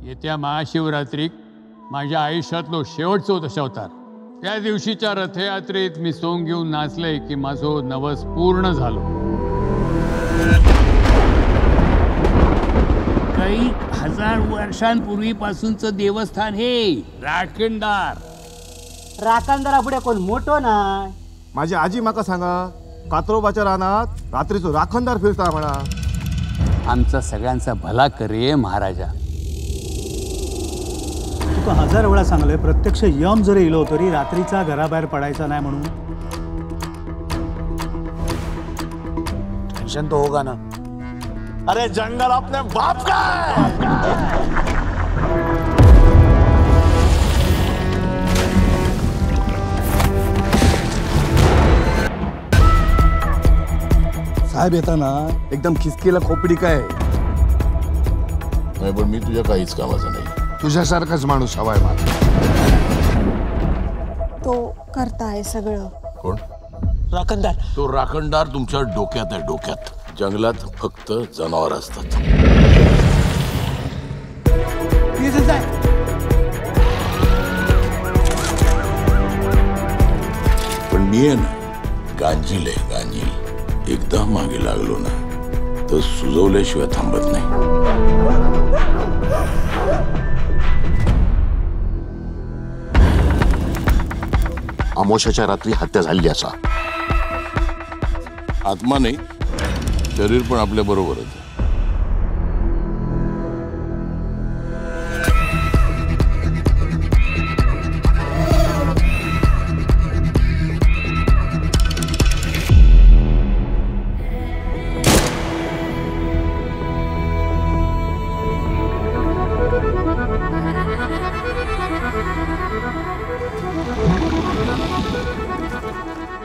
येत्या महाशिवरात्रीक माझ्या आयुष्यातलो शेवटचो दशावतार. त्या दिवशीच्या रथयात्रेत मी सोंग घेऊन नाचले की माझो नवस पूर्ण झालो. काही हजार वर्षांपूर्वीपासूनचं देवस्थान हे राखणदार. राखणदारा पुढे कोण मोठो ना. माझी आजी माका सांगा, कात्रोबाच्या रानात रात्रीचो राखणदार फिरता म्हणा. आमचा सगळ्यांचा भला करे महाराजा. तुका हजार वेळा सांगलंय, प्रत्यक्ष यम जरी इलो तरी रात्रीचा घराबाहेर पडायचा नाही म्हणून. टेंशन तो होगा ना. अरे जंगल अपने बाप का साहेब येताना एकदम खिसकीला खोपडी काय. नाही पण मी तुझ्या काहीच कामाचा नाही. तुझ्यासारखाच माणूस हवाय मला. तो करताय सगळं. कोण? राखणदार. तो राखणदार तुमच्या डोक्यात आहे, डोक्यात. जंगलात फक्त जनावर असतात. पण मी आहे ना, गांजील आहे, गांजील. एकदा मागे लागलो ना तर सुजवल्याशिवाय थांबत नाही. अमोशाच्या रात्री हत्या झाली असा. आत्मा नाही, शरीर पण आपल्या बरोबरच आहे.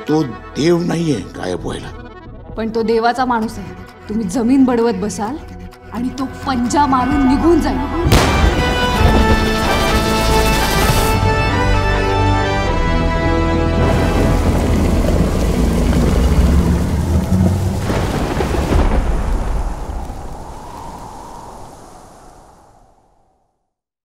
तो देव नाहीये गायब व्हायला. पण तो देवाचा माणूस आहे. तुम्ही जमीन बडवत बसाल आणि तो पंजा मारून निघून जाईल.